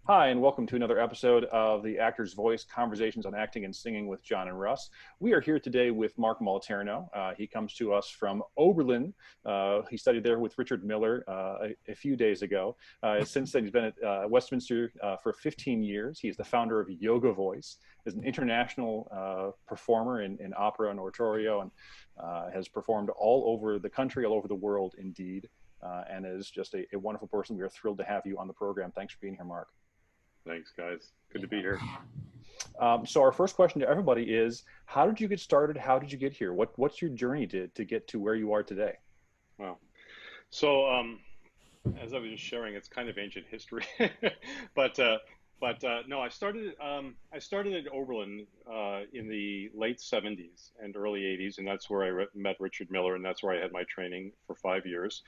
Hi, and welcome to another episode of the Actor's Voice Conversations on Acting and Singing with John and Russ. We are here today with Mark Moliterno. He comes to us from Oberlin. He studied there with Richard Miller a few days ago. Since then, he's been at Westminster for 15 years. He is the founder of YogaVoice, is an international performer in opera and oratorio, and has performed all over the country, all over the world, indeed, and is just a wonderful person. We are thrilled to have you on the program. Thanks for being here, Mark. Thanks, guys. Good to be here. So our first question to everybody is, how did you get started? How did you get here? What's your journey to get to where you are today? Wow. So, as I was just sharing, it's kind of ancient history, but no, I started at Oberlin in the late '70s and early '80s, and that's where I met Richard Miller, and that's where I had my training for 5 years.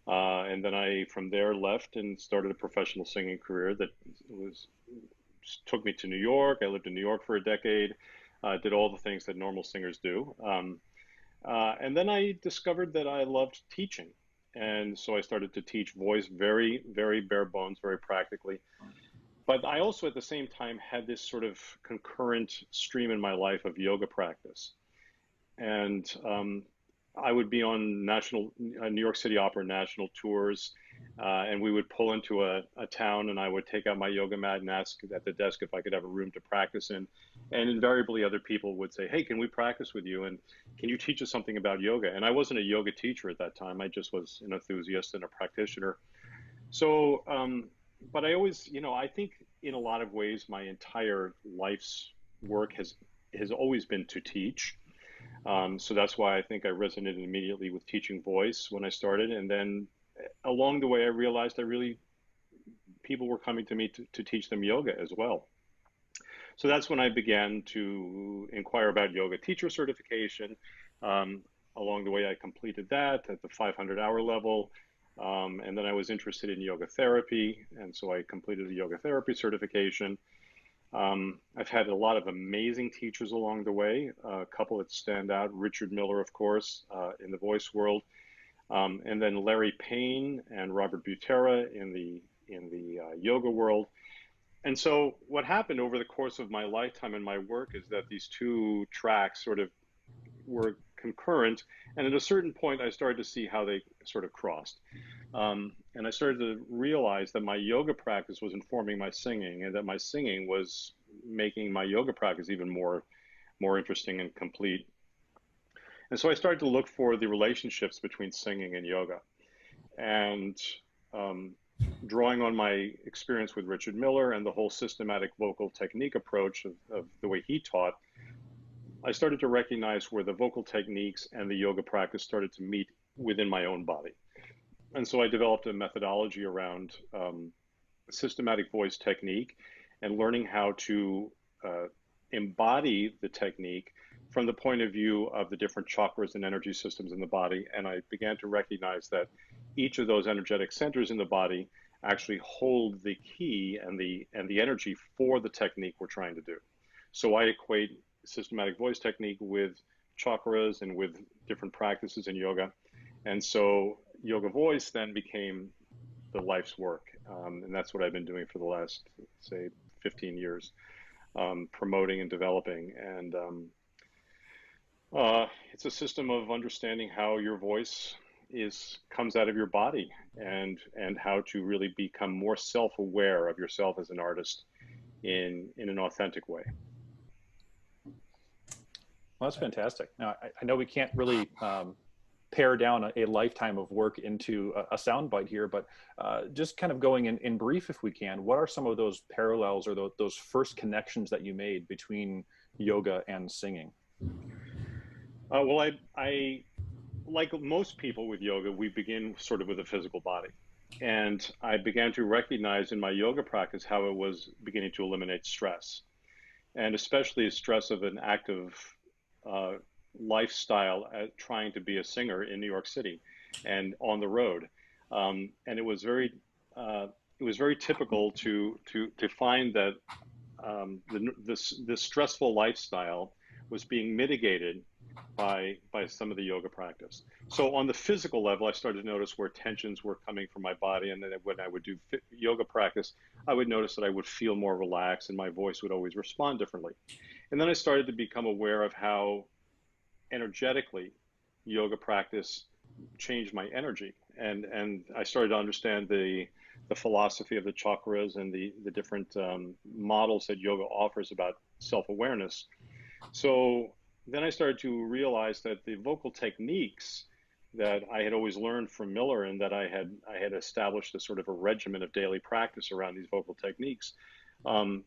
And then I, from there, left and started a professional singing career that was took me to New York. I lived in New York for a decade, did all the things that normal singers do. And then I discovered that I loved teaching. And so I started to teach voice very, very bare bones, very practically. But I also, at the same time, had this sort of concurrent stream in my life of yoga practice. And I would be on New York City Opera national tours, and we would pull into a town, and I would take out my yoga mat and ask at the desk if I could have a room to practice in. And invariably, other people would say, "Hey, can we practice with you? And can you teach us something about yoga?" And I wasn't a yoga teacher at that time. I just was an enthusiast and a practitioner. So, but I always, I think in a lot of ways, my entire life's work has always been to teach. So that's why I think I resonated immediately with teaching voice when I started. And then along the way, I realized people were coming to me to teach them yoga as well. So that's when I began to inquire about yoga teacher certification. Along the way, I completed that at the 500-hour level. And then I was interested in yoga therapy. And so I completed the yoga therapy certification. I've had a lot of amazing teachers along the way, a couple that stand out, Richard Miller, of course, in the voice world, and then Larry Payne and Robert Butera in the yoga world. And so what happened over the course of my lifetime and my work is that these two tracks sort of were concurrent, and at a certain point, I started to see how they sort of crossed. And I started to realize that my yoga practice was informing my singing, and that my singing was making my yoga practice even more interesting and complete. And so I started to look for the relationships between singing and yoga. And drawing on my experience with Richard Miller and the whole systematic vocal technique approach of the way he taught, I started to recognize where the vocal techniques and the yoga practice started to meet within my own body. And so I developed a methodology around systematic voice technique and learning how to embody the technique from the point of view of the different chakras and energy systems in the body. And I began to recognize that each of those energetic centers in the body actually hold the key and the energy for the technique we're trying to do. So I equate systematic voice technique with chakras and with different practices in yoga. And so yoga voice then became the life's work. And that's what I've been doing for the last, say, 15 years, promoting and developing. And it's a system of understanding how your voice comes out of your body, and how to really become more self-aware of yourself as an artist in an authentic way. Well, that's fantastic. Now, I know we can't really pare down a lifetime of work into a soundbite here, but just kind of going in brief, if we can, what are some of those parallels or those first connections that you made between yoga and singing? Well, I like most people with yoga, we begin sort of with a physical body. And I began to recognize in my yoga practice how it was beginning to eliminate stress, and especially stress of an active lifestyle trying to be a singer in New York City and on the road. And it was very typical to find that the stressful lifestyle was being mitigated by some of the yoga practice. So on the physical level, I started to notice where tensions were coming from my body, and then when I would do yoga practice, I would notice that I would feel more relaxed and my voice would always respond differently. And then I started to become aware of how energetically yoga practice changed my energy, and I started to understand the philosophy of the chakras and the different models that yoga offers about self-awareness. So then I started to realize that the vocal techniques that I had always learned from Miller, and that I had established a sort of a regimen of daily practice around these vocal techniques, um,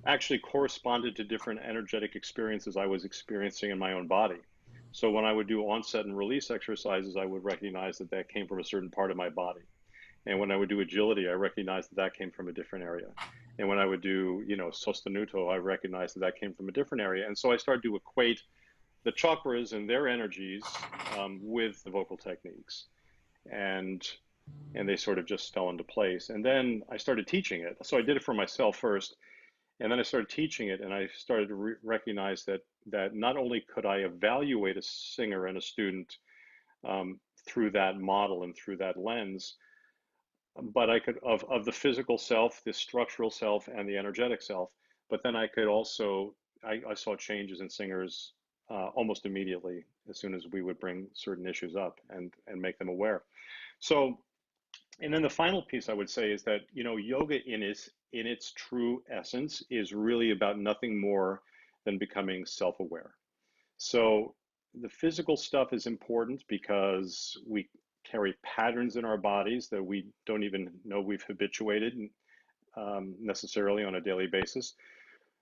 actually corresponded to different energetic experiences I was experiencing in my own body. So when I would do onset and release exercises, I would recognize that that came from a certain part of my body. And when I would do agility, I recognized that that came from a different area. And when I would do, sostenuto, I recognized that that came from a different area. And so I started to equate the chakras and their energies with the vocal techniques. And they sort of just fell into place. And then I started teaching it. So I did it for myself first, and then I started teaching it, and I started to recognize that not only could I evaluate a singer and a student through that model and through that lens, but I could of the physical self, the structural self, and the energetic self. But then I could also I saw changes in singers almost immediately as soon as we would bring certain issues up and make them aware. So, and then the final piece I would say is that yoga in its true essence is really about nothing more than becoming self-aware. So the physical stuff is important because we carry patterns in our bodies that we don't even know we've habituated necessarily on a daily basis.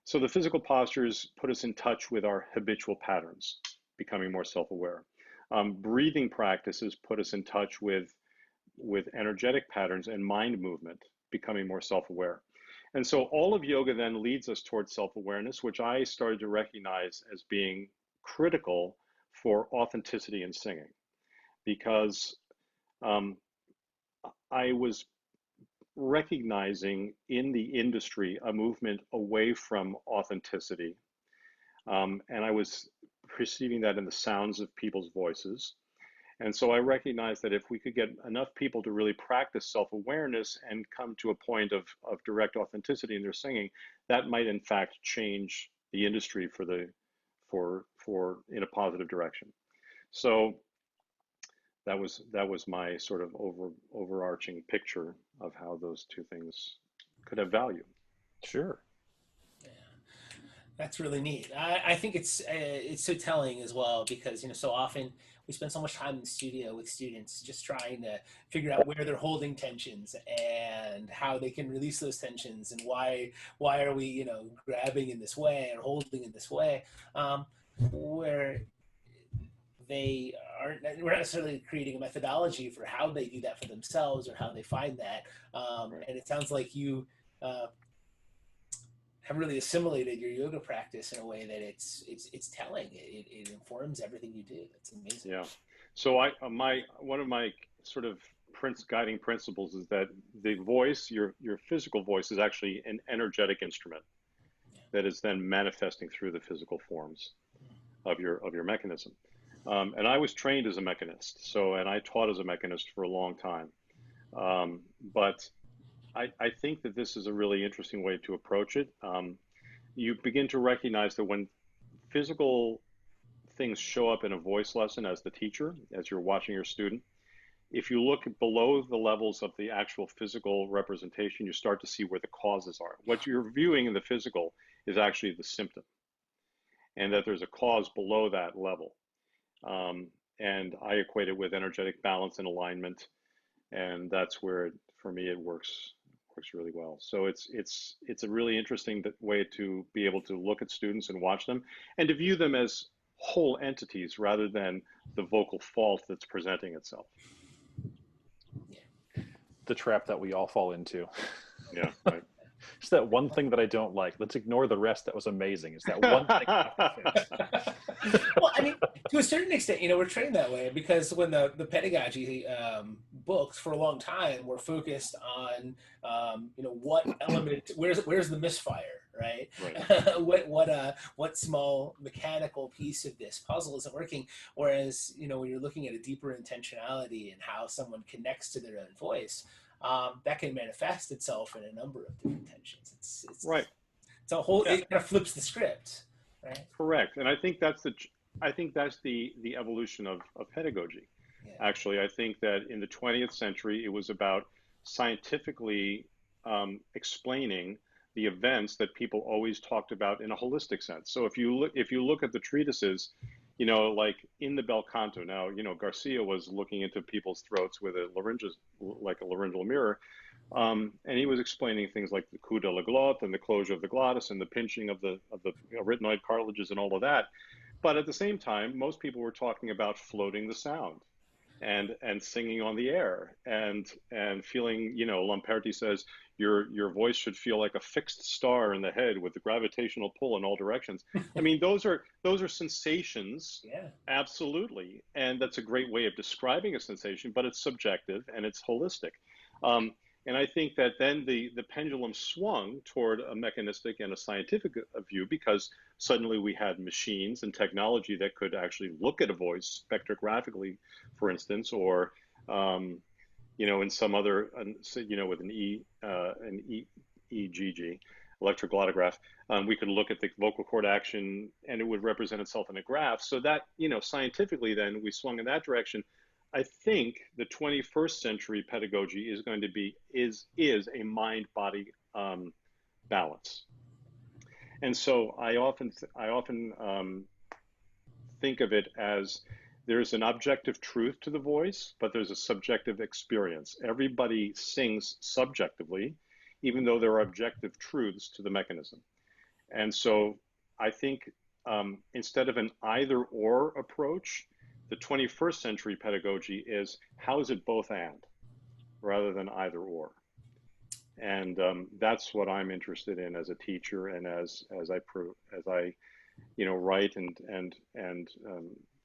So the physical postures put us in touch with our habitual patterns, becoming more self-aware. Breathing practices put us in touch with energetic patterns and mind movement, becoming more self-aware. And so all of yoga then leads us towards self-awareness, which I started to recognize as being critical for authenticity in singing, because I was recognizing in the industry a movement away from authenticity. And I was perceiving that in the sounds of people's voices. And so I recognized that if we could get enough people to really practice self-awareness and come to a point of direct authenticity in their singing, that might in fact change the industry for in a positive direction. So that was my sort of overarching picture of how those two things could have value. Sure. That's really neat. I think it's so telling as well, because so often we spend so much time in the studio with students just trying to figure out where they're holding tensions and how they can release those tensions, and why are we grabbing in this way or holding in this way, where we're not necessarily creating a methodology for how they do that for themselves or how they find that. Right. And it sounds like you have really assimilated your yoga practice in a way that it's telling. It informs everything you do. It's amazing. Yeah. So one of my sort of guiding principles is that the voice, your physical voice, is actually an energetic instrument that is then manifesting through the physical forms of your mechanism. And I was trained as a mechanist, and I taught as a mechanist for a long time. But I think that this is a really interesting way to approach it. You begin to recognize that when physical things show up in a voice lesson as the teacher, as you're watching your student, if you look below the levels of the actual physical representation, you start to see where the causes are. What you're viewing in the physical is actually the symptom, and that there's a cause below that level. And I equate it with energetic balance and alignment, and that's where, for me, it works really well. So it's a really interesting way to be able to look at students and watch them, and to view them as whole entities rather than the vocal fault that's presenting itself. The trap that we all fall into. Yeah, right. It's that one thing that I don't like. Let's ignore the rest. That was amazing. It's that one thing I have to fix. Well, I mean, to a certain extent, we're trained that way, because when the pedagogy books for a long time were focused on, what element, where's the misfire, right? Right. What small mechanical piece of this puzzle isn't working? Whereas, when you're looking at a deeper intentionality and how someone connects to their own voice, that can manifest itself in a number of different tensions. Right. It's a whole. Yeah. It kind of flips the script, right? Correct. And I think that's the evolution of pedagogy. Yeah. Actually, I think that in the 20th century, it was about scientifically explaining the events that people always talked about in a holistic sense. So if you look at the treatises, like in the bel canto, now, Garcia was looking into people's throats with a laryngeal mirror, and he was explaining things like the coup de la glotte and the closure of the glottis and the pinching of the arytenoid cartilages and all of that. But at the same time, most people were talking about floating the sound and singing on the air and feeling, Lamperti says your voice should feel like a fixed star in the head with the gravitational pull in all directions. I mean, those are sensations. Yeah. Absolutely. And that's a great way of describing a sensation, but it's subjective and it's holistic. And I think that then the pendulum swung toward a mechanistic and a scientific view, because suddenly we had machines and technology that could actually look at a voice spectrographically, for instance, or in some other, with an EGG, electroglottograph, we could look at the vocal cord action and it would represent itself in a graph. So that, scientifically then we swung in that direction. I think the 21st century pedagogy is going to be is a mind-body balance, and so I often think of it as there's an objective truth to the voice, but there's a subjective experience. Everybody sings subjectively, even though there are objective truths to the mechanism, and so I think instead of an either-or approach, the 21st century pedagogy is how is it both and rather than either or. And that's what I'm interested in as a teacher and as I write and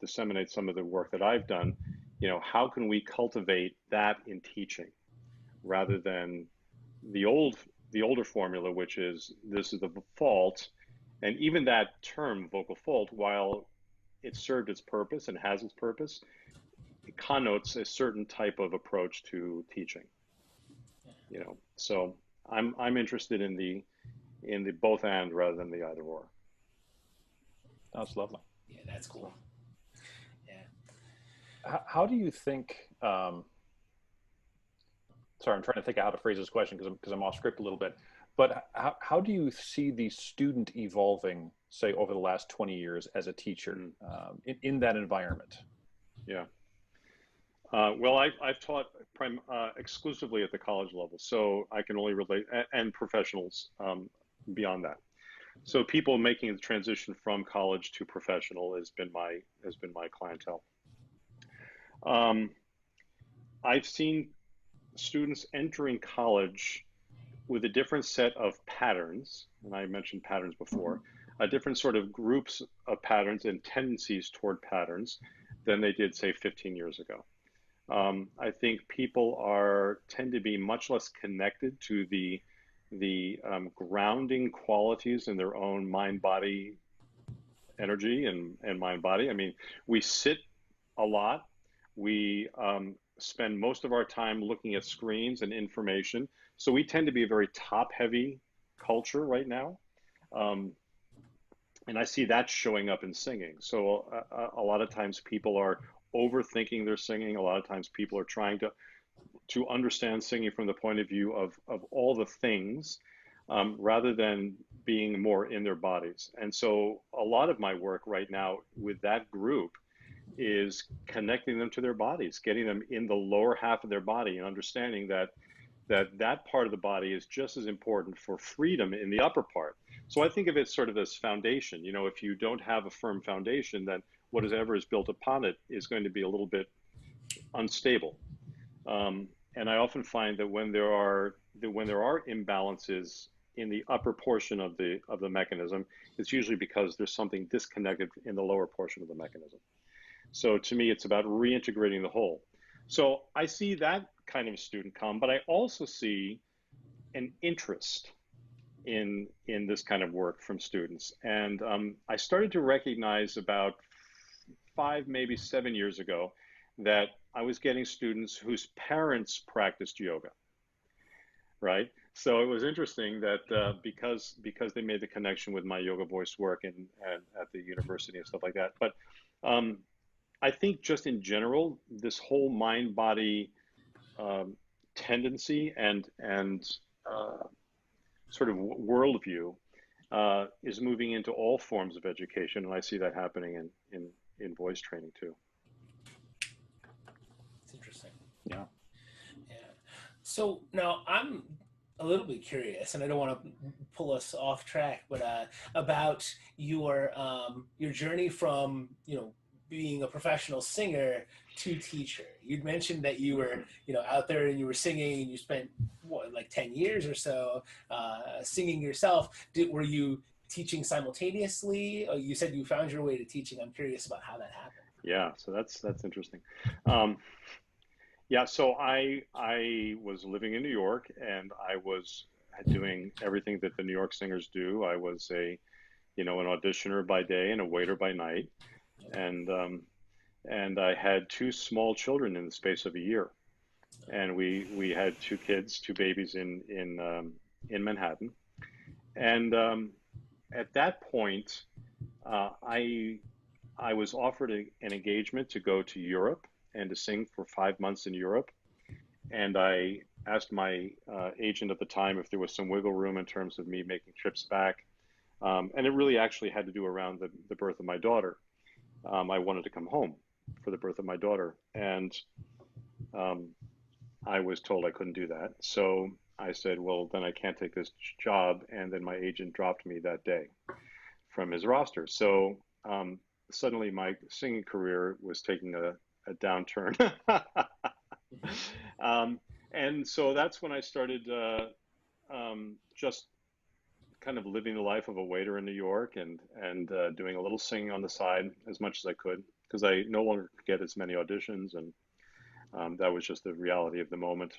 disseminate some of the work that I've done. How can we cultivate that in teaching rather than the older formula, which is this is the fault, and even that term vocal fault, while it served its purpose and has its purpose, it connotes a certain type of approach to teaching. So I'm interested in the both and rather than the either or. That's lovely. Yeah, that's cool. Yeah. How do you think? Sorry, I'm trying to think of how to phrase this question because I'm off script a little bit. But how do you see the student evolving, say, over the last 20 years as a teacher in that environment? Yeah. Well, I've taught exclusively at the college level, so I can only relate, and professionals beyond that. So people making the transition from college to professional has been my clientele. I've seen students entering college with a different set of patterns, and I mentioned patterns before, a different sort of groups of patterns and tendencies toward patterns than they did, say, 15 years ago. I think people tend to be much less connected to the grounding qualities in their own mind-body energy and mind-body. I mean, we sit a lot. We spend most of our time looking at screens and information. So we tend to be a very top-heavy culture right now. And I see that showing up in singing. So a lot of times people are overthinking their singing. A lot of times people are trying to understand singing from the point of view of all the things rather than being more in their bodies. And so a lot of my work right now with that group is connecting them to their bodies, getting them in the lower half of their body and understanding that part of the body is just as important for freedom in the upper part. So I think of it sort of as foundation. If you don't have a firm foundation, then whatever is built upon it is going to be a little bit unstable. And I often find that when there are imbalances in the upper portion of the mechanism, it's usually because there's something disconnected in the lower portion of the mechanism. So to me, it's about reintegrating the whole. So I see that kind of student come, but I also see an interest in this kind of work from students. And I started to recognize about 5, maybe 7 years ago that I was getting students whose parents practiced yoga, right? So it was interesting that because they made the connection with my YogaVoice work and at the university and stuff like that. But I think just in general, this whole mind-body tendency and sort of worldview is moving into all forms of education, and I see that happening in voice training too. It's interesting. Yeah. Yeah. So now I'm a little bit curious, and I don't want to pull us off track, but about your journey from being a professional singer to teacher. You'd mentioned that you were out there and you were singing, and you spent like 10 years or so singing yourself. Were you teaching simultaneously? You said you found your way to teaching. I'm curious about how that happened. Yeah, so that's interesting. Yeah, so I was living in New York, and I was doing everything that the New York singers do. I was an auditioner by day and a waiter by night, and I had 2 small children in the space of a year, and we had 2 kids, 2 babies in Manhattan, and at that point, I was offered an engagement to go to Europe and to sing for 5 months in Europe. And I asked my agent at the time if there was some wiggle room in terms of me making trips back. And it really actually had to do around the birth of my daughter. I wanted to come home for the birth of my daughter. And I was told I couldn't do that. So I said, well, then I can't take this job. And then my agent dropped me that day from his roster. So suddenly my singing career was taking a downturn. And so that's when I started just kind of living the life of a waiter in New York and doing a little singing on the side as much as I could, because I no longer could get as many auditions, and that was just the reality of the moment.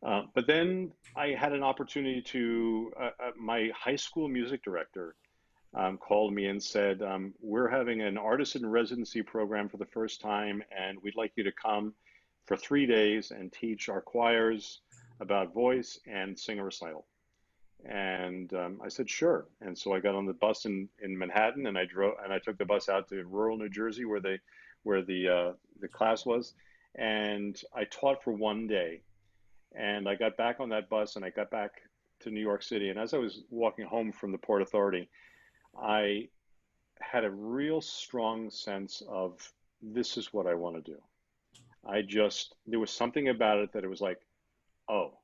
But then I had an opportunity to, my high school music director called me and said, we're having an artist in residency program for the first time, and we'd like you to come for 3 days and teach our choirs about voice and sing a recital. And I said, sure. And so I got on the bus in Manhattan, and I took the bus out to rural New Jersey where the class was. And I taught for 1 day, and I got back on that bus and I got back to New York City. And as I was walking home from the Port Authority, I had a real strong sense of, this is what I want to do. There was something about it that it was like, oh,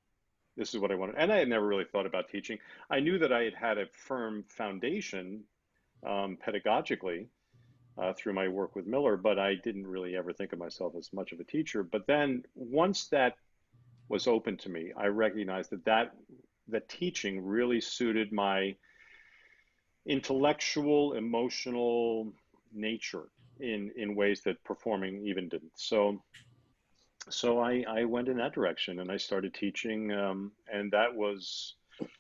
this is what I wanted. And I had never really thought about teaching. I knew that I had a firm foundation pedagogically through my work with Miller, but I didn't really ever think of myself as much of a teacher. But then once that was open to me, I recognized that teaching really suited my intellectual, emotional nature in ways that performing even didn't. So I went in that direction, and I started teaching, and that was,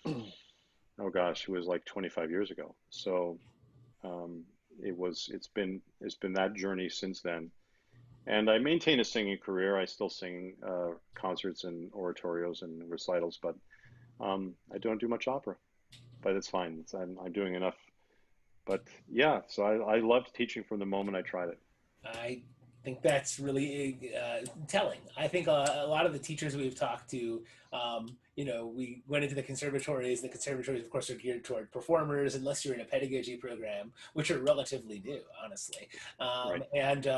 oh gosh, it was like 25 years ago. So it's been that journey since then. And I maintain a singing career. I still sing concerts and oratorios and recitals, but I don't do much opera. But it's fine. I'm doing enough. But yeah, so I loved teaching from the moment I tried it. I think that's really telling. I think a lot of the teachers we've talked to, we went into the conservatories. The conservatories, of course, are geared toward performers, unless you're in a pedagogy program, which are relatively new, honestly. Right. And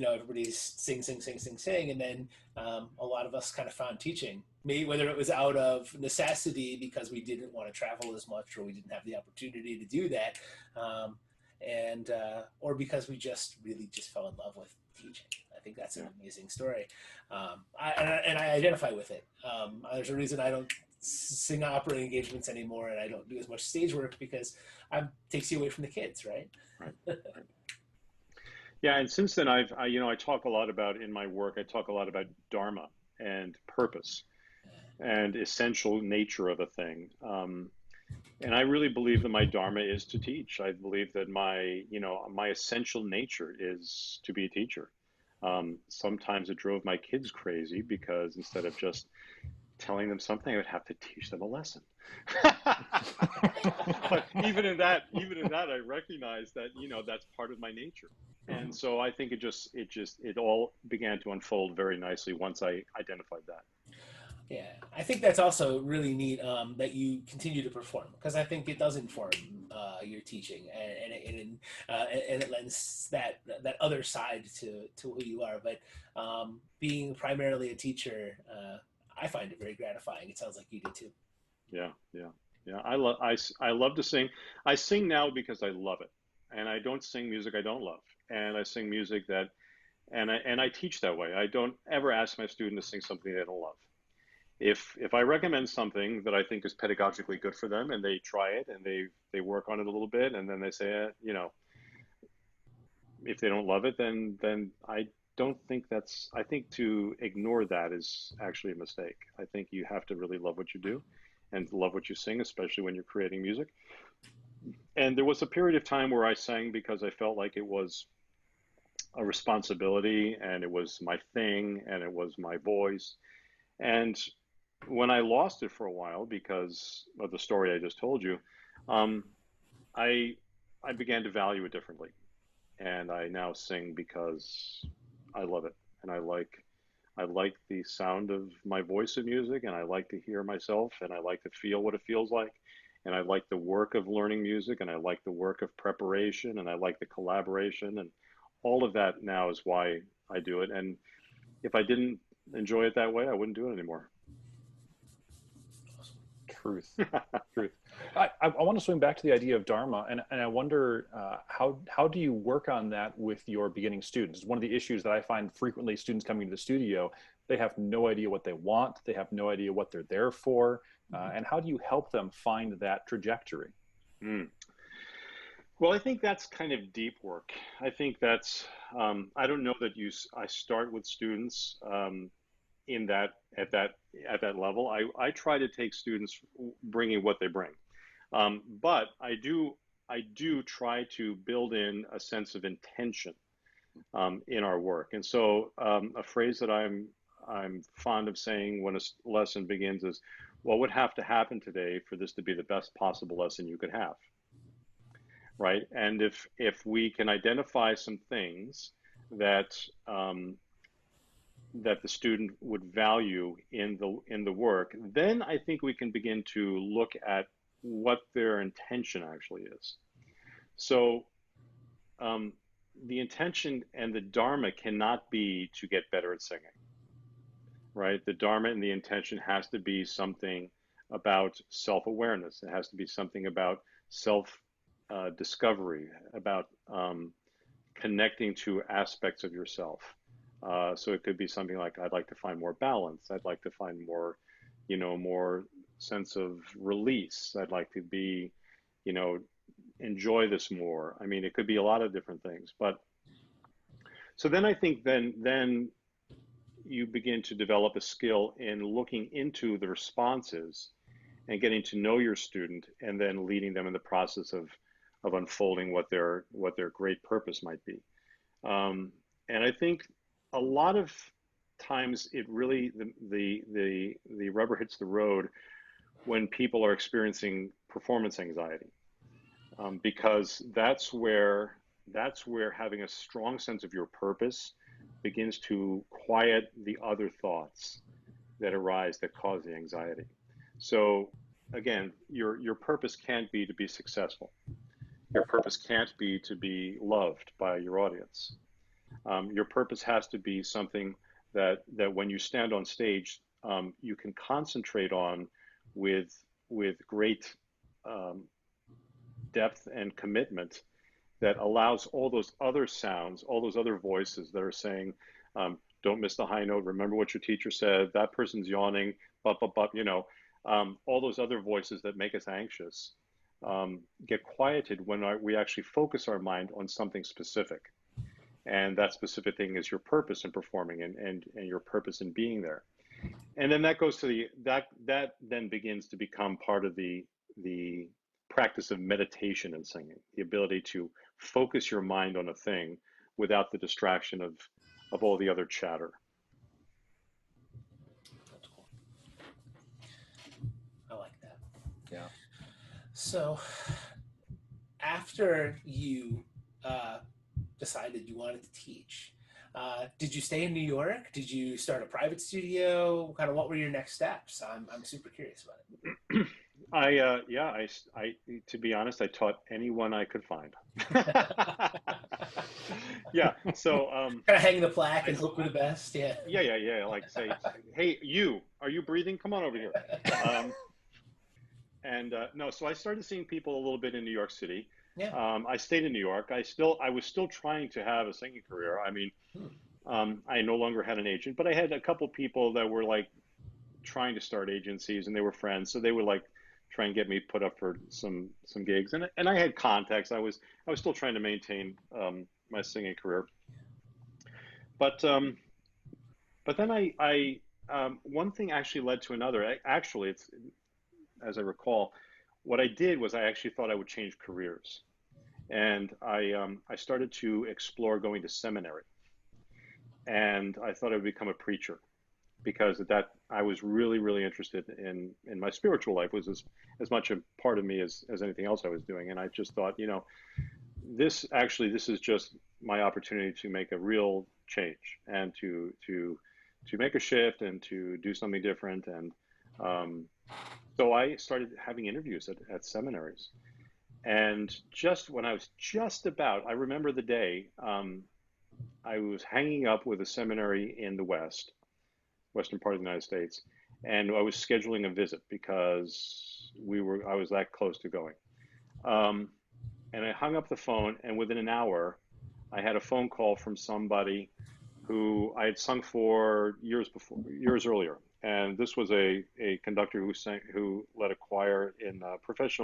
everybody's sing, and then a lot of us kind of found teaching. Maybe whether it was out of necessity because we didn't want to travel as much, or we didn't have the opportunity to do that, or because we just fell in love with teaching. I think that's an amazing story. I identify with it. There's a reason I don't sing opera engagements anymore, and I don't do as much stage work, because it takes you away from the kids, right? Right. Yeah, and since then I talk a lot about, in my work, I talk a lot about dharma and purpose. and essential nature of a thing. And I really believe that my dharma is to teach. I believe that my essential nature is to be a teacher. Sometimes it drove my kids crazy because instead of just telling them something, I would have to teach them a lesson. But even in that, I recognize that, that's part of my nature. And so I think it all began to unfold very nicely once I identified that. Yeah, I think that's also really neat that you continue to perform, because I think it does inform your teaching, and it lends that other side to who you are. But being primarily a teacher, I find it very gratifying. It sounds like you do too. Yeah. I love to sing. I sing now because I love it, and I don't sing music I don't love, and I sing music that, and I teach that way. I don't ever ask my student to sing something they don't love. If I recommend something that I think is pedagogically good for them, and they try it and they work on it a little bit, and then they say, if they don't love it, then I don't think I think to ignore that is actually a mistake. I think you have to really love what you do and love what you sing, especially when you're creating music. And there was a period of time where I sang because I felt like it was a responsibility, and it was my thing, and it was my voice. And when I lost it for a while because of the story I just told you, I began to value it differently, and I now sing because I love it, and I like the sound of my voice in music, and I like to hear myself, and I like to feel what it feels like, and I like the work of learning music, and I like the work of preparation, and I like the collaboration, and all of that now is why I do it. And if I didn't enjoy it that way, I wouldn't do it anymore. Truth. I want to swing back to the idea of dharma, and I wonder how do you work on that with your beginning students? One of the issues that I find frequently, students coming to the studio, they have no idea what they want, they have no idea what they're there for, and how do you help them find that trajectory? Well, I think that's kind of deep work. I think that's I don't know that I start with students at that level. I try to take students bringing what they bring, but I do try to build in a sense of intention in our work. And so a phrase that I'm fond of saying when a lesson begins is, "What would have to happen today for this to be the best possible lesson you could have?" Right? And if we can identify some things that that the student would value in the work, then I think we can begin to look at what their intention actually is. So the intention and the dharma cannot be to get better at singing, right? The dharma and the intention has to be something about self-awareness. It has to be something about self-discovery, about connecting to aspects of yourself. So it could be something like, I'd like to find more balance. I'd like to find more, more sense of release. I'd like to be, enjoy this more. I mean, it could be a lot of different things. But so then I think then you begin to develop a skill in looking into the responses and getting to know your student, and then leading them in the process of unfolding what their great purpose might be. And I think a lot of times it really the rubber hits the road when people are experiencing performance anxiety, because that's where having a strong sense of your purpose begins to quiet the other thoughts that arise that cause the anxiety. So again, your purpose can't be to be successful. Your purpose can't be to be loved by your audience. Your purpose has to be something that when you stand on stage, you can concentrate on with great depth and commitment, that allows all those other sounds, all those other voices that are saying, don't miss the high note, remember what your teacher said, that person's yawning, all those other voices that make us anxious get quieted when we actually focus our mind on something specific. And that specific thing is your purpose in performing, and your purpose in being there. And then that goes to that then begins to become part of the practice of meditation and singing, the ability to focus your mind on a thing without the distraction of all the other chatter. That's cool. I like that. Yeah. So after you decided you wanted to teach, did you stay in New York? Did you start a private studio? Kind of what were your next steps? I'm super curious about it. I to be honest, I taught anyone I could find. Yeah. So kind of hang the plaque and hope for the best. Yeah. Yeah. Like say, hey, are you breathing? Come on over here. No, so I started seeing people a little bit in New York City. Yeah. I stayed in New York. I was still trying to have a singing career. I mean, I no longer had an agent, but I had a couple people that were like trying to start agencies, and they were friends, so they would like try and get me put up for some gigs, and I had contacts. I was still trying to maintain my singing career, but then I one thing actually led to another. Actually, it's, as I recall, what I did was I actually thought I would change careers, and I started to explore going to seminary, and I thought I would become a preacher, because that I was really interested in my spiritual life. Was as much a part of me as anything else I was doing, and I just thought, this is just my opportunity to make a real change and to make a shift and to do something different. And so I started having interviews at seminaries, and just when I was I remember the day, I was hanging up with a seminary in the western part of the United States, and I was scheduling a visit because I was that close to going. And I hung up the phone, and within an hour, I had a phone call from somebody who I had sung for years earlier. And this was a conductor who led a choir in a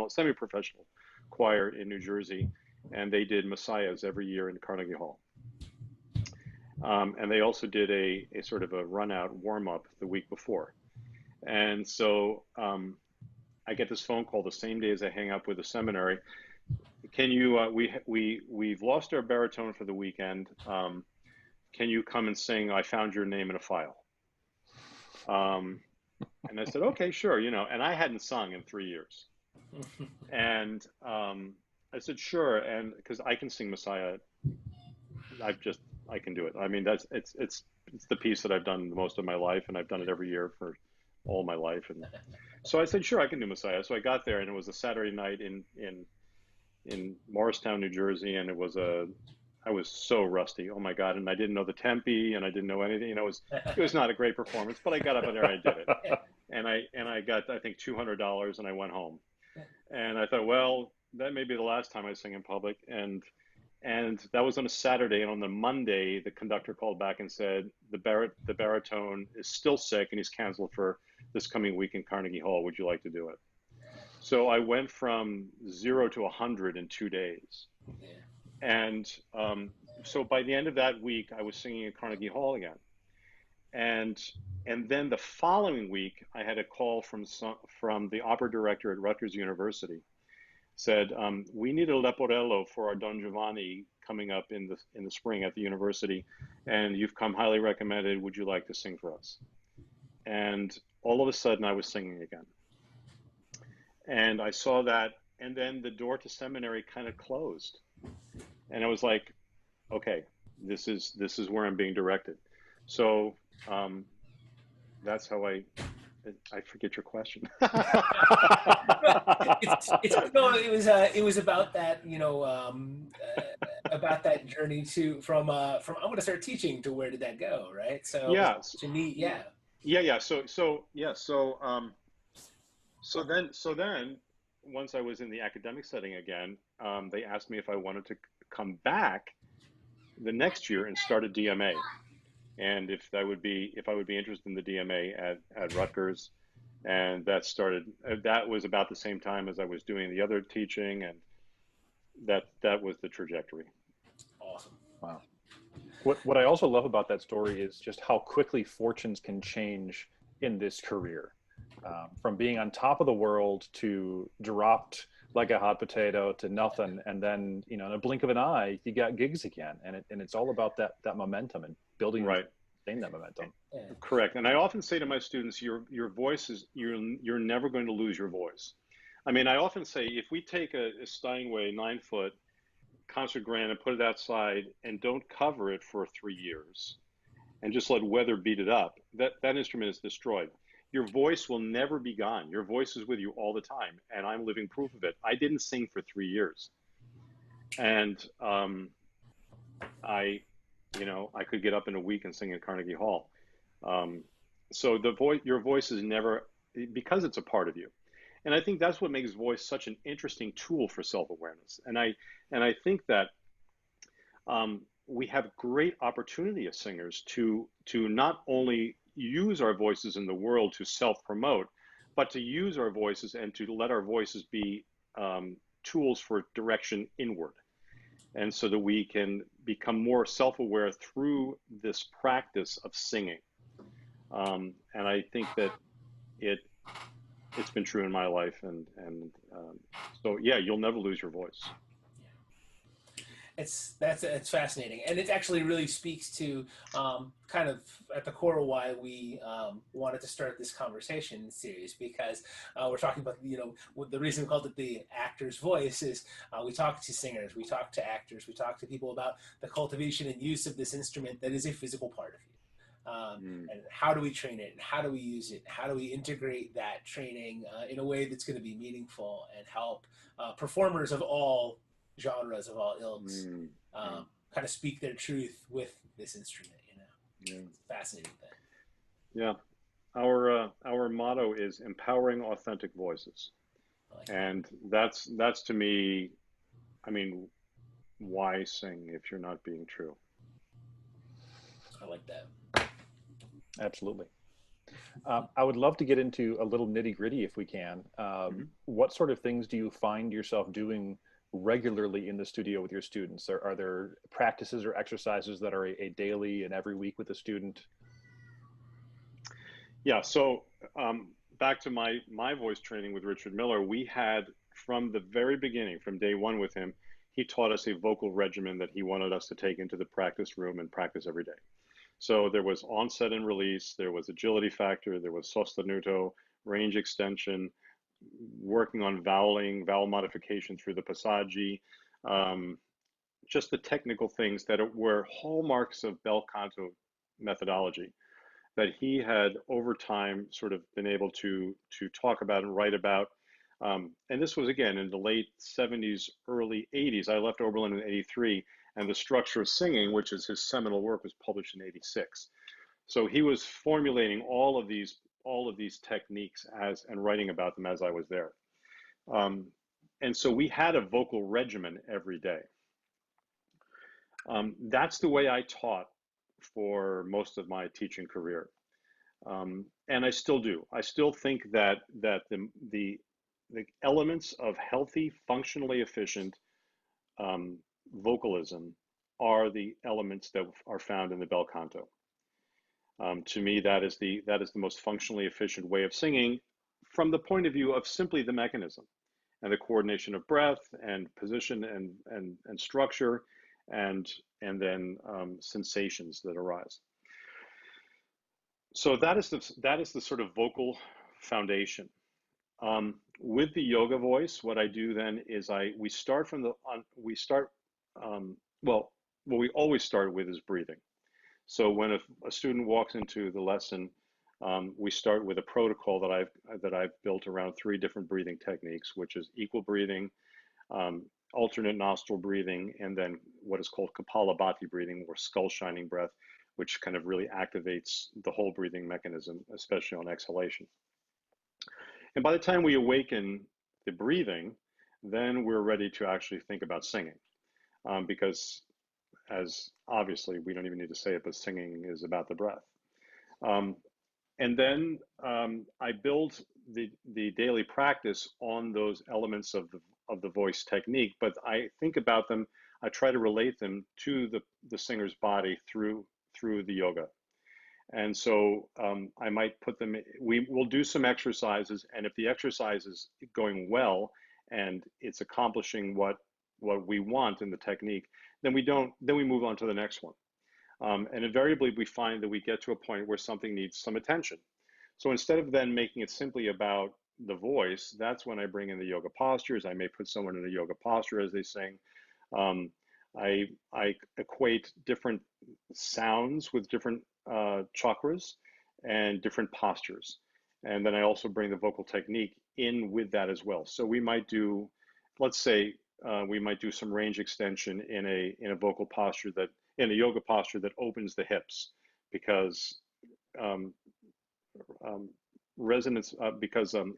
semi-professional choir in New Jersey, and they did Messiahs every year in Carnegie Hall. And they also did a sort of a run-out warm-up the week before. And so I get this phone call the same day as I hang up with the seminary. Can you, we've lost our baritone for the weekend. Can you come and sing I Found Your Name in a File? And I said, okay, sure, and I hadn't sung in 3 years. And I said, sure, and because I can sing Messiah, I can do it. I mean, it's the piece that I've done the most of my life, and I've done it every year for all my life. And so I said, sure, I can do Messiah. So I got there, and it was a Saturday night in Morristown, New Jersey, and I was so rusty. Oh my God. And I didn't know the tempi, and I didn't know anything. It was not a great performance, but I got up there and I did it. And I got, I think, $200, and I went home. And I thought, well, that may be the last time I sing in public. And that was on a Saturday, and on the Monday, the conductor called back and said, the baritone is still sick, and he's canceled for this coming week in Carnegie Hall. Would you like to do it? So I went from 0 to 100 in 2 days. Yeah. And so by the end of that week, I was singing at Carnegie Hall again. And then the following week, I had a call from the opera director at Rutgers University. Said, we need a Leporello for our Don Giovanni coming up in the spring at the university, and you've come highly recommended. Would you like to sing for us? And all of a sudden, I was singing again. And I saw that, and then the door to seminary kind of closed. And I was like, okay, this is where I'm being directed. So that's how I forget your question. It was about that, about that journey from I'm going to start teaching to where did that go, right? So yeah, to me, yeah. So then once I was in the academic setting again, they asked me if I wanted to come back the next year and start a DMA, and if I would be interested in the DMA at Rutgers. And that was about the same time as I was doing the other teaching, and that was the trajectory. Awesome. Wow. What I also love about that story is just how quickly fortunes can change in this career, from being on top of the world to dropped like a hot potato to nothing, and then in a blink of an eye you got gigs again, and it's all about that momentum and building Right. and that momentum. Yeah. Correct. And I often say to my students, your voice is, you're never going to lose your voice. I mean, I often say, if we take a Steinway 9-foot concert grand and put it outside and don't cover it for 3 years and just let weather beat it up, that instrument is destroyed. Your voice will never be gone. Your voice is with you all the time, and I'm living proof of it. I didn't sing for 3 years, and I could get up in a week and sing at Carnegie Hall. So your voice is never, because it's a part of you. And I think that's what makes voice such an interesting tool for self-awareness. And I think that we have great opportunity as singers to not only use our voices in the world to self-promote, but to use our voices and to let our voices be tools for direction inward. And so that we can become more self-aware through this practice of singing. And I think that it's been true in my life. And so, yeah, you'll never lose your voice. It's fascinating, and it actually really speaks to kind of at the core of why we wanted to start this conversation series, because we're talking about the reason we called it the actor's voice is we talk to singers, we talk to actors, we talk to people about the cultivation and use of this instrument that is a physical part of you. And how do we train it, and how do we use it, how do we integrate that training in a way that's going to be meaningful and help performers of all genres, of all ilks, kind of speak their truth with this instrument. It's a fascinating thing. Yeah, our motto is empowering authentic voices, and that's to me, I mean, why sing if you're not being true? I like that. Absolutely. I would love to get into a little nitty gritty if we can. What sort of things do you find yourself doing regularly in the studio with your students? Are there practices or exercises that are a daily and every week with the student? Yeah, so back to my voice training with Richard Miller, we had from the very beginning, from day one with him, he taught us a vocal regimen that he wanted us to take into the practice room and practice every day. So there was onset and release, there was agility factor, there was sostenuto, range extension, working on vowel modification through the passaggi, just the technical things that were hallmarks of bel canto methodology that he had over time sort of been able to talk about and write about. And this was, again, in the late 70s, early 80s. I left Oberlin in 83, and The Structure of Singing, which is his seminal work, was published in 86. So he was formulating all of these techniques and writing about them as I was there. And so we had a vocal regimen every day. That's the way I taught for most of my teaching career. And I still do. I still think that the elements of healthy, functionally efficient vocalism are the elements that are found in the bel canto. To me, that is the most functionally efficient way of singing from the point of view of simply the mechanism and the coordination of breath and position and structure and then sensations that arise. So that is the sort of vocal foundation. With the yoga voice, what I do then is what we always start with is breathing. So when a student walks into the lesson, we start with a protocol that I've built around 3 different breathing techniques, which is equal breathing, alternate nostril breathing, and then what is called Kapalabhati breathing, or skull shining breath, which kind of really activates the whole breathing mechanism, especially on exhalation. And by the time we awaken the breathing, then we're ready to actually think about singing, because as obviously we don't even need to say it, but singing is about the breath. And then I build the daily practice on those elements of the voice technique, but I think about them, I try to relate them to the singer's body through the yoga. And so I might put them, we will do some exercises, and if the exercise is going well and it's accomplishing what we want in the technique, then we move on to the next one. And invariably we find that we get to a point where something needs some attention. So instead of then making it simply about the voice, that's when I bring in the yoga postures. I may put someone in a yoga posture as they sing. I equate different sounds with different chakras and different postures. And then I also bring the vocal technique in with that as well. So we might do, let's say, we might do some range extension in a vocal posture in a yoga posture that opens the hips, because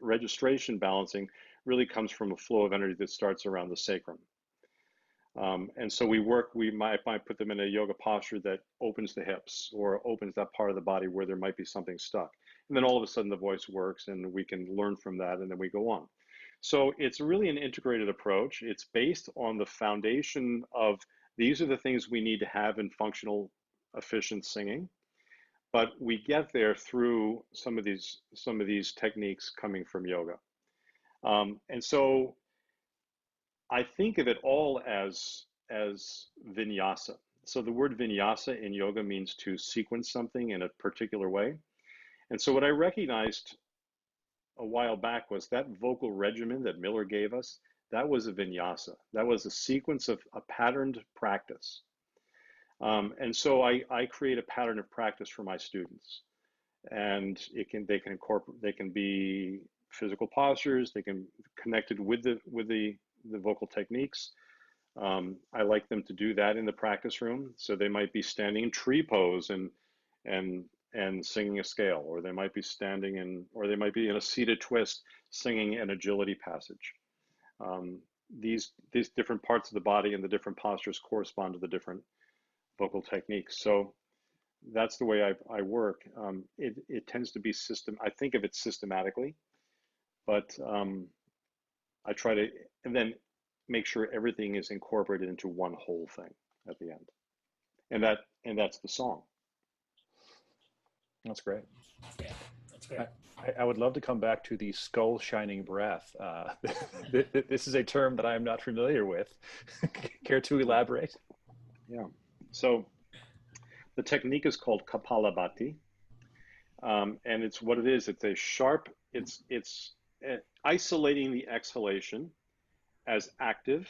registration balancing really comes from a flow of energy that starts around the sacrum. And so we might put them in a yoga posture that opens the hips or opens that part of the body where there might be something stuck. And then all of a sudden the voice works and we can learn from that, and then we go on. So it's really an integrated approach. It's based on the foundation of these are the things we need to have in functional, efficient singing. But we get there through some of these techniques coming from yoga. And so I think of it all as vinyasa. So the word vinyasa in yoga means to sequence something in a particular way. And so what I recognized a while back was that vocal regimen that Miller gave us, that was a vinyasa. That was a sequence of a patterned practice. And so I create a pattern of practice for my students. And they can be physical postures, they can be connected with the vocal techniques. I like them to do that in the practice room. So they might be standing in tree pose and singing a scale, or they might be or they might be in a seated twist singing an agility passage. These different parts of the body and the different postures correspond to the different vocal techniques. So that's the way I work. It tends to be I think of it systematically, but I try to, and then make sure everything is incorporated into one whole thing at the end. And that's the song. That's great. Yeah, that's great. I would love to come back to the skull shining breath. This is a term that I am not familiar with. Care to elaborate? Yeah. So the technique is called Kapalabhati. And it's what it is. It's a sharp, it's isolating the exhalation as active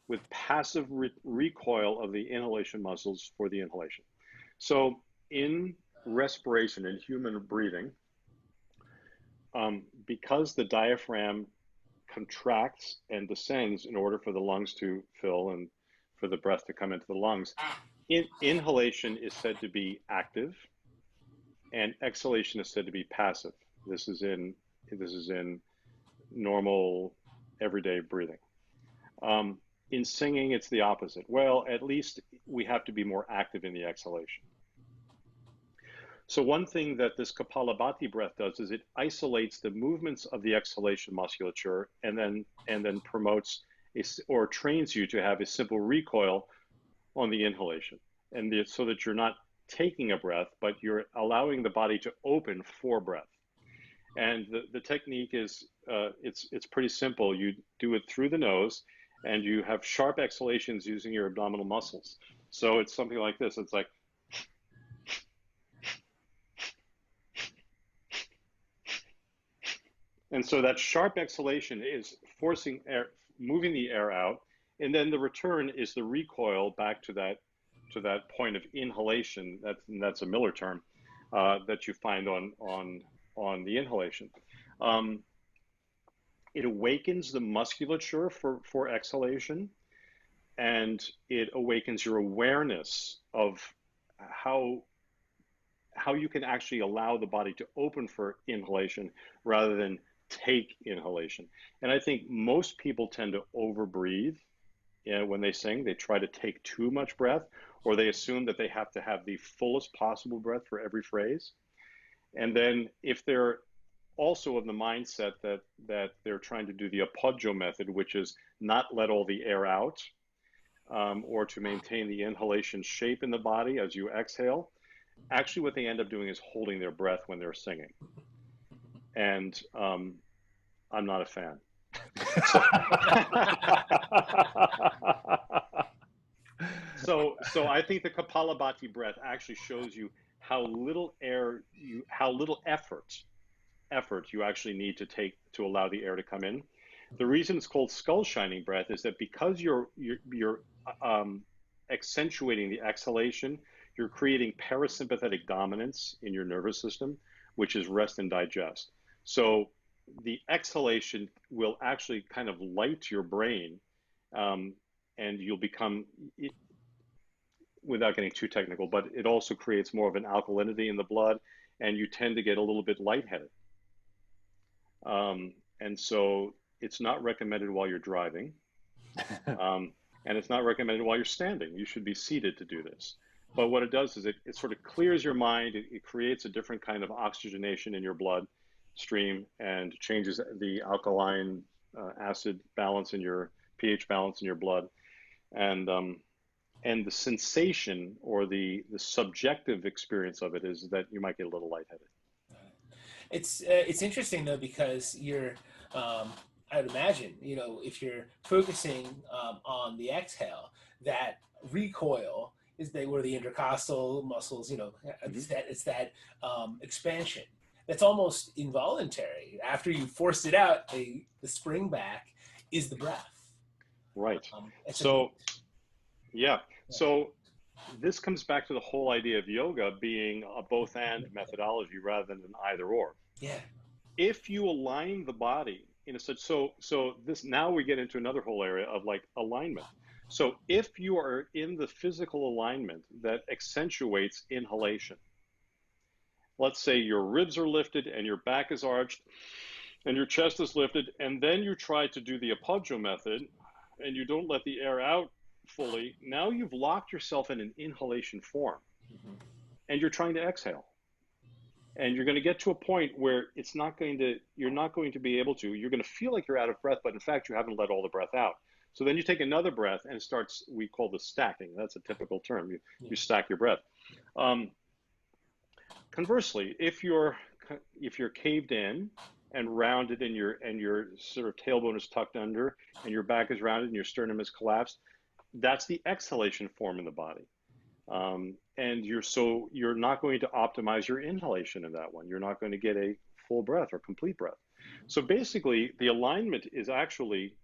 with passive recoil of the inhalation muscles for the inhalation. So in respiration, in human breathing, because the diaphragm contracts and descends in order for the lungs to fill and for the breath to come into the lungs, inhalation is said to be active and exhalation is said to be passive. This is in normal everyday breathing. In singing, it's the opposite. Well, at least we have to be more active in the exhalation. So one thing that this Kapalabhati breath does is it isolates the movements of the exhalation musculature and then promotes or trains you to have a simple recoil on the inhalation, and so that you're not taking a breath, but you're allowing the body to open for breath. And the technique is it's pretty simple. You do it through the nose, and you have sharp exhalations using your abdominal muscles. So it's something like this. It's like, and so that sharp exhalation is forcing air, moving the air out, and then the return is the recoil back to that point of inhalation. That's a Miller term that you find on the inhalation. It awakens the musculature for exhalation, and it awakens your awareness of how you can actually allow the body to open for inhalation rather than take inhalation. And I think most people tend to overbreathe when they sing. They try to take too much breath, or they assume that they have to have the fullest possible breath for every phrase. And then if they're also of the mindset that they're trying to do the appoggio method, which is not let all the air out, or to maintain the inhalation shape in the body as you exhale, actually what they end up doing is holding their breath when they're singing. And I'm not a fan. So I think the Kapalabhati breath actually shows you how little effort you actually need to take to allow the air to come in. The reason it's called skull shining breath is that because you're accentuating the exhalation, you're creating parasympathetic dominance in your nervous system, which is rest and digest. So the exhalation will actually kind of light your brain, and you'll become, without getting too technical, but it also creates more of an alkalinity in the blood, and you tend to get a little bit lightheaded. And so it's not recommended while you're driving, and it's not recommended while you're standing. You should be seated to do this. But what it does is it sort of clears your mind. It creates a different kind of oxygenation in your blood stream and changes the alkaline acid balance in your pH balance in your blood. And the sensation or the subjective experience of it is that you might get a little lightheaded. It's interesting though, because you're, I would imagine, you know, if you're focusing on the exhale, that recoil is where the intercostal muscles, you know, it's that expansion that's almost involuntary. After you forced it out, the spring back is the breath. Right. So this comes back to the whole idea of yoga being a both and methodology rather than an either or. Yeah. If you align the body in a such, so this, now we get into another whole area of like alignment. So if you are in the physical alignment that accentuates inhalation, let's say your ribs are lifted and your back is arched and your chest is lifted, and then you try to do the Appoggio method and you don't let the air out fully, now you've locked yourself in an inhalation form, and you're trying to exhale. And you're going to get to a point where you're not going to be able to, you're going to feel like you're out of breath, but in fact, you haven't let all the breath out. So then you take another breath and it starts, we call this stacking. That's a typical term. You stack your breath. Conversely, if you're caved in and rounded and your sort of tailbone is tucked under and your back is rounded and your sternum is collapsed, that's the exhalation form in the body. And you're not going to optimize your inhalation in that one. You're not going to get a full breath or complete breath. So basically, the alignment is actually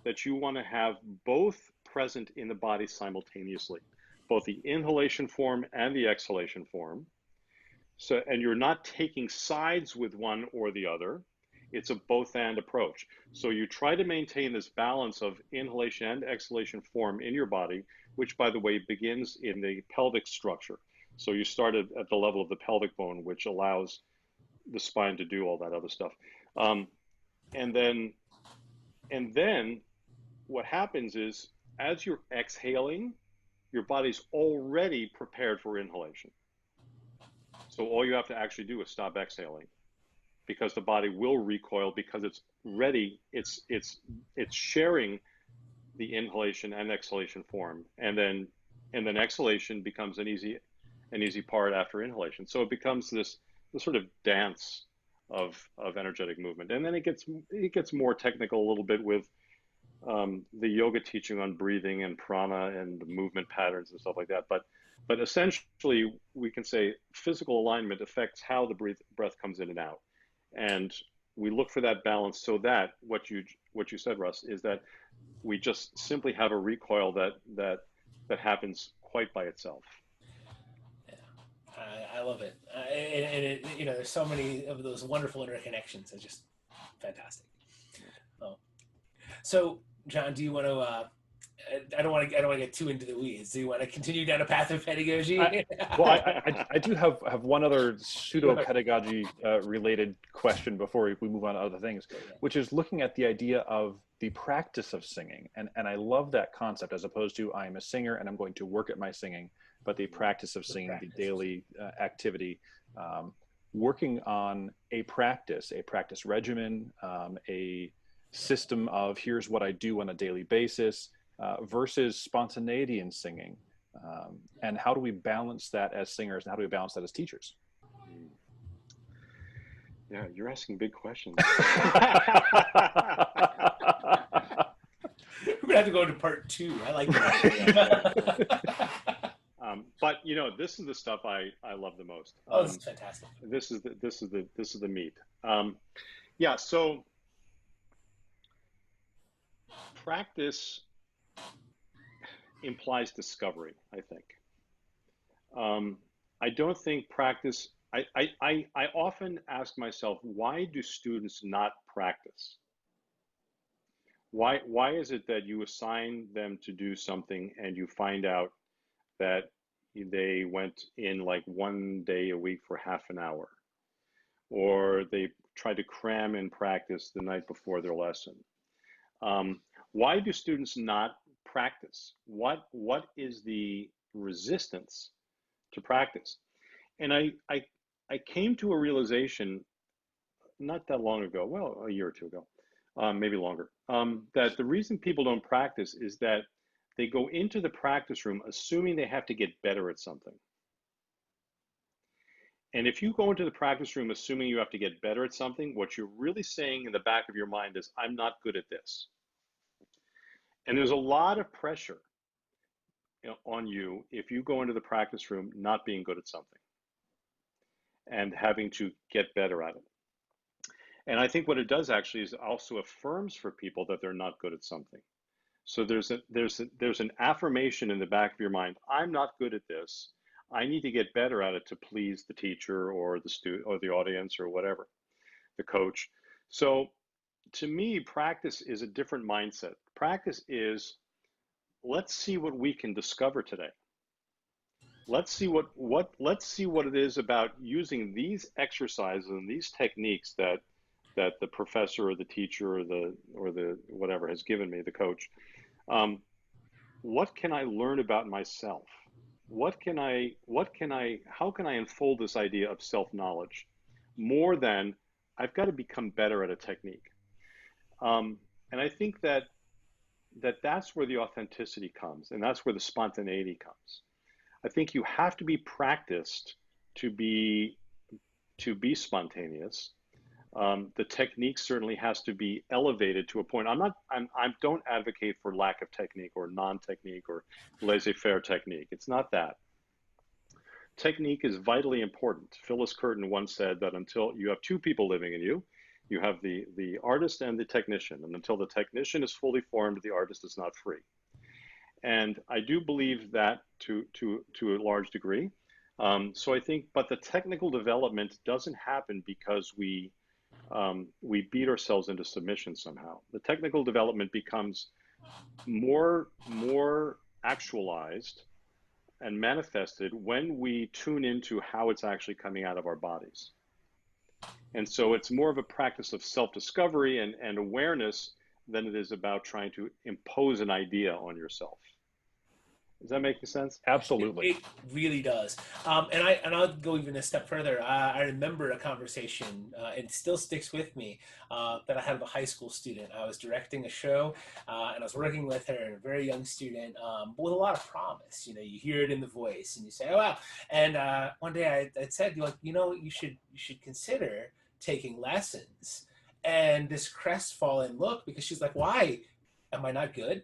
that you want to have both present in the body simultaneously, both the inhalation form and the exhalation form. So, and you're not taking sides with one or the other. It's a both and approach. So you try to maintain this balance of inhalation and exhalation form in your body, which, by the way, begins in the pelvic structure. So you start at the level of the pelvic bone, which allows the spine to do all that other stuff. And then what happens is, as you're exhaling, your body's already prepared for inhalation. So all you have to actually do is stop exhaling, because the body will recoil because it's ready. It's sharing the inhalation and exhalation form, and then exhalation becomes an easy part after inhalation. So it becomes this sort of dance of energetic movement, and then it gets more technical a little bit with the yoga teaching on breathing and prana and the movement patterns and stuff like that. But essentially, we can say physical alignment affects how the breath comes in and out. And we look for that balance, so that what you said, Russ, is that we just simply have a recoil that happens quite by itself. Yeah, I love it. And it, you know, there's so many of those wonderful interconnections. It's just fantastic. Oh. So, John, do you want to? I don't want to get too into the weeds. Do you want to continue down a path of pedagogy? I do have one other pseudo-pedagogy related question before we move on to other things, which is looking at the idea of the practice of singing. And I love that concept, as opposed to I am a singer and I'm going to work at my singing, but the practice of singing, the daily activity, working on a practice regimen, a system of here's what I do on a daily basis, versus spontaneity in singing, And how do we balance that as singers, and how do we balance that as teachers? Yeah, you're asking big questions. We're gonna have to go to part 2. I like that. But you know, this is the stuff I love the most. Oh, this is fantastic. This is the meat. Yeah. So practice implies discovery, I think. I don't think practice. I often ask myself, why do students not practice? Why is it that you assign them to do something and you find out that they went in like 1 day a week for half an hour, or they tried to cram in practice the night before their lesson? Why do students not practice? What is the resistance to practice? And I came to a realization not that long ago, well, a year or two ago, maybe longer, that the reason people don't practice is that they go into the practice room assuming they have to get better at something. And if you go into the practice room assuming you have to get better at something, what you're really saying in the back of your mind is, I'm not good at this. And there's a lot of pressure, you know, on you if you go into the practice room not being good at something and having to get better at it. And I think what it does actually is also affirms for people that they're not good at something. So there's an affirmation in the back of your mind, I'm not good at this. I need to get better at it to please the teacher or the student or the audience or whatever, the coach. So to me, practice is a different mindset. Practice is, let's see what we can discover today. Let's see what it is about using these exercises and these techniques that the professor or the teacher or the whatever has given me, the coach. What can I learn about myself? How can I unfold this idea of self-knowledge more than I've got to become better at a technique? And I think that's where the authenticity comes, and that's where the spontaneity comes. I think you have to be practiced to be spontaneous. The technique certainly has to be elevated to a point. I don't advocate for lack of technique or non-technique or laissez-faire technique. It's not that. Technique is vitally important. Phyllis Curtin once said that until you have 2 people living in you, you have the artist and the technician. And until the technician is fully formed, the artist is not free. And I do believe that to a large degree. So I think, but the technical development doesn't happen because we beat ourselves into submission somehow. The technical development becomes more actualized and manifested when we tune into how it's actually coming out of our bodies. And so it's more of a practice of self-discovery and awareness than it is about trying to impose an idea on yourself. Does that make sense? Absolutely. It really does. And I'll go even a step further. I remember a conversation, it still sticks with me, that I had with a high school student. I was directing a show, and I was working with her, and a very young student, but with a lot of promise. You know, you hear it in the voice, and you say, "Oh wow!" And one day I said, "Like, you know, you should consider taking lessons." And this crestfallen look, because she's like, "Why? Am I not good?"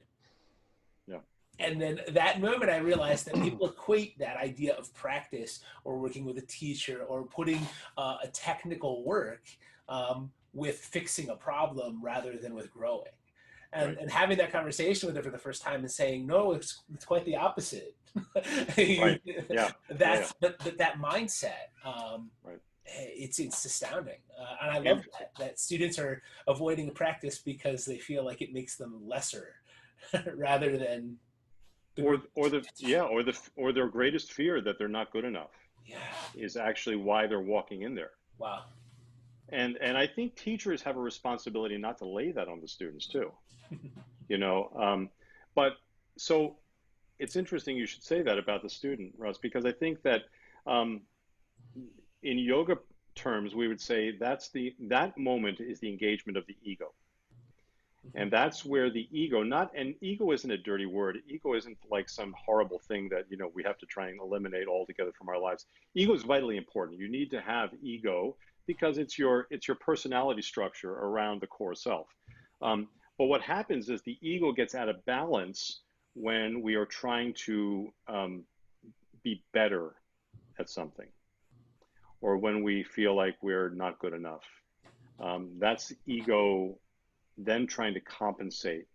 And then that moment I realized that people equate that idea of practice or working with a teacher or putting a technical work with fixing a problem rather than with growing. And, and having that conversation with her for the first time and saying, no, it's quite the opposite. Right. Yeah. But that mindset, it's astounding. And I love that students are avoiding the practice because they feel like it makes them lesser rather than or their greatest fear that they're not good enough is actually why they're walking in there. Wow. And I think teachers have a responsibility not to lay that on the students too. You know, but so it's interesting you should say that about the student, Russ, because I think that in yoga terms we would say that moment is the engagement of the ego. And that's where the ego, and ego isn't a dirty word. Ego isn't like some horrible thing that, we have to try and eliminate altogether from our lives. Ego is vitally important. You need to have ego because it's your personality structure around the core self. But what happens is the ego gets out of balance when we are trying to be better at something, or when we feel like we're not good enough. That's ego then trying to compensate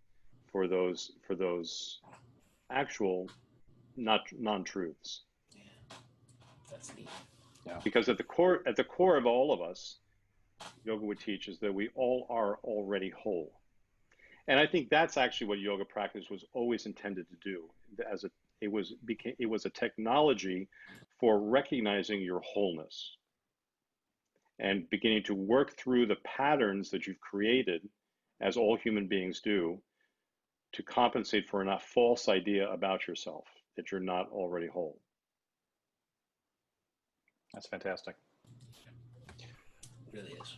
for those actual non-truths. Yeah, that's neat. Yeah. Because at the core of all of us, yoga would teach is that we all are already whole. And I think that's actually what yoga practice was always intended to do. It was a technology for recognizing your wholeness and beginning to work through the patterns that you've created, as all human beings do, to compensate for a false idea about yourself that you're not already whole. That's fantastic. It really is.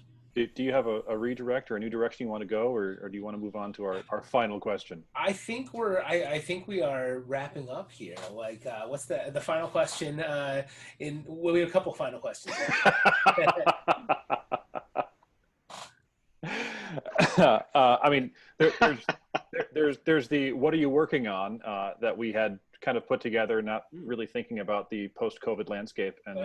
Do you have a redirect or a new direction you want to go, or do you want to move on to our final question? I think we are wrapping up here. Like, what's the final question? We have a couple final questions. I mean, there's the what are you working on that we had kind of put together, not really thinking about the post-COVID landscape. And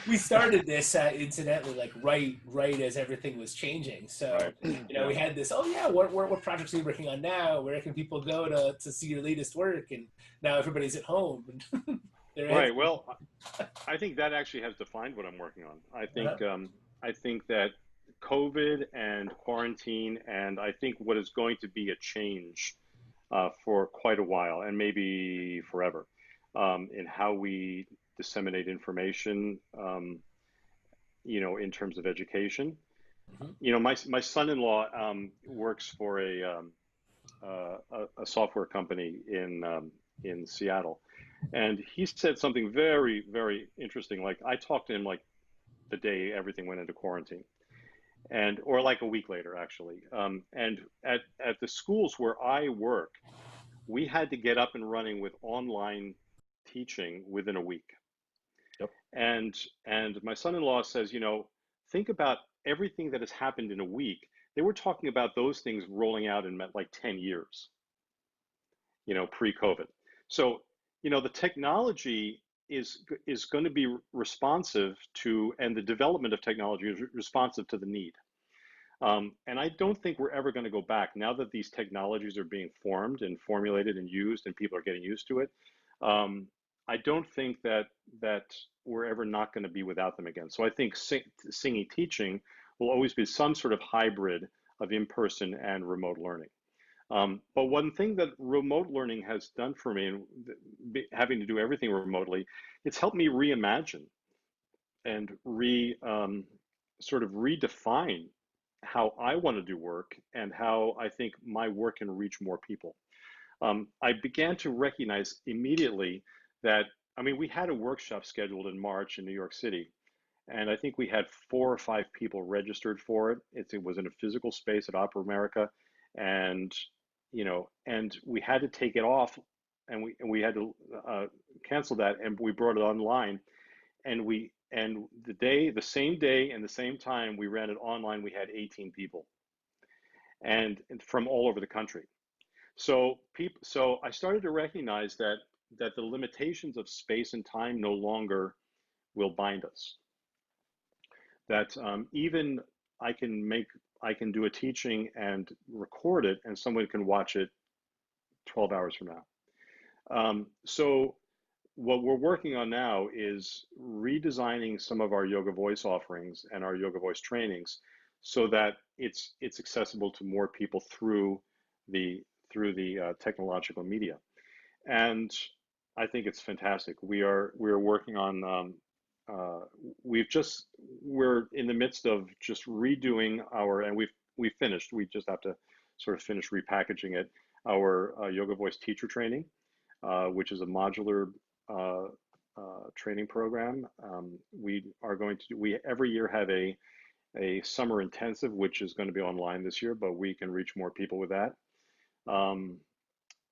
we started this incidentally, like right as everything was changing. So right. We had this. Oh yeah, what projects are you working on now? Where can people go to see your latest work? And now everybody's at home. Right. Well, I think that actually has defined what I'm working on. I think that COVID and quarantine, and I think what is going to be a change for quite a while, and maybe forever, in how we disseminate information, in terms of education. Mm-hmm. My son-in-law works for a software company in Seattle, and he said something very, very interesting. Like, I talked to him like the day everything went into quarantine, or like a week later, actually. And at the schools where I work, we had to get up and running with online teaching within a week. Yep. And my son-in-law says, think about everything that has happened in a week. They were talking about those things rolling out in like 10 years, pre-COVID. So, the technology is going to be responsive to, and the development of technology is responsive to the need. And I don't think we're ever going to go back now that these technologies are being formed and formulated and used, and people are getting used to it. I don't think that we're ever not going to be without them again. So I think singing teaching will always be some sort of hybrid of in-person and remote learning. But one thing that remote learning has done for me, and having to do everything remotely, it's helped me reimagine and sort of redefine how I want to do work and how I think my work can reach more people. I began to recognize immediately that, we had a workshop scheduled in March in New York City, and I think we had 4 or 5 people registered for it. It was in a physical space at Opera America, and we had to take it off, and we had to cancel that, and we brought it online, and the same day and the same time we ran it online, we had 18 people, and from all over the country. So I started to recognize that the limitations of space and time no longer will bind us. That even I can do a teaching and record it, and someone can watch it 12 hours from now. So what we're working on now is redesigning some of our YogaVoice offerings and our YogaVoice trainings so that it's accessible to more people through the technological media. And I think it's fantastic. We're working on we're in the midst of just redoing and we've finished. We just have to sort of finish repackaging it. Our YogaVoice teacher training, which is a modular training program. We every year have a a summer intensive, which is going to be online this year, but we can reach more people with that.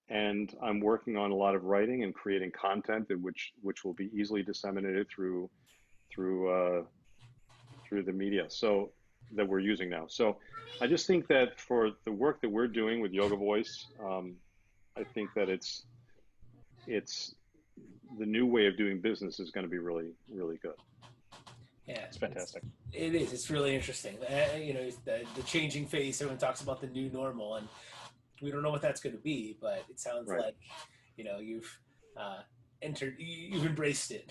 And I'm working on a lot of writing and creating content which will be easily disseminated through the media so that we're using now. So I just think that for the work that we're doing with YogaVoice, I think that it's the new way of doing business is going to be really, really good. Yeah, It's fantastic. It is. It's really interesting. You know, the changing face. Everyone talks about the new normal, and we don't know what that's going to be. But it sounds Right. like, you know, you've you've embraced it.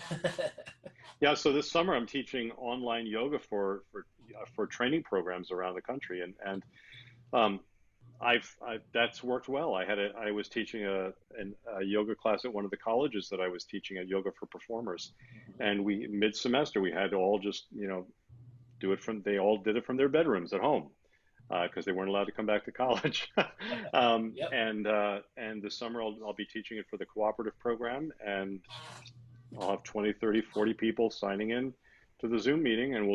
Yeah. So this summer I'm teaching online yoga for training programs around the country, and I've that's worked well. I was teaching a yoga class at one of the colleges that I was teaching at Yoga for Performers, and we mid-semester we had to all just do it they all did it from their bedrooms at home because they weren't allowed to come back to college. Yep. And this summer I'll be teaching it for the cooperative program, and I'll have 20, 30, 40 people signing in to the Zoom meeting, and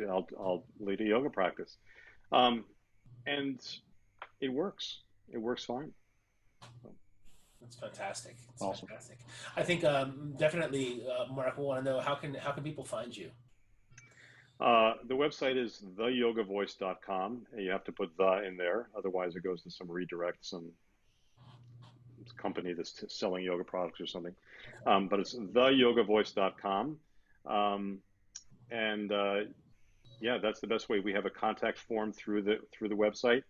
I'll lead a yoga practice, and it works. It works fine. That's fantastic. It's Awesome. fantastic. I think definitely, Mark, we want to know how can people find you? The website is theyogavoice.com, and you have to put the in there, otherwise it goes to some redirect, some company that's selling yoga products or something. But it's theyogavoice.com, and yeah, that's the best way. We have a contact form through the website.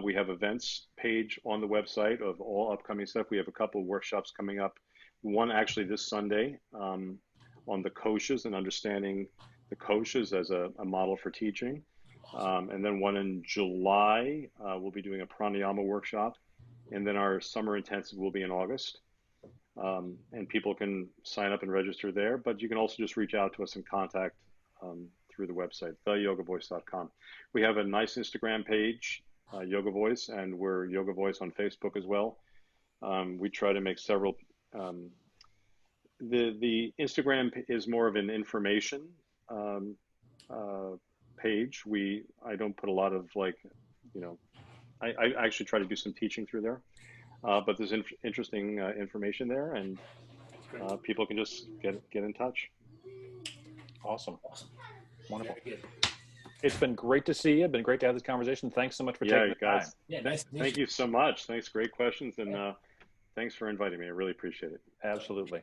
We have events page on the website of all upcoming stuff. We have a couple of workshops coming up. One actually this Sunday on the koshas and understanding the koshas as a model for teaching. And then one in July, we'll be doing a pranayama workshop. And then our summer intensive will be in August. And people can sign up and register there, but you can also just reach out to us and contact through the website, theyogavoice.com. We have a nice Instagram page, YogaVoice, and we're YogaVoice on Facebook as well. We try to make several. The Instagram is more of an information page. I don't put a lot of I actually try to do some teaching through there, but there's interesting information there, and people can just get in touch. Awesome. Wonderful. Very good. It's been great to see you. It's been great to have this conversation. Thanks so much for taking the guys. time. Yeah, nice to meet Thank you so much. Thanks. Great questions. And thanks for inviting me. I really appreciate it. Absolutely.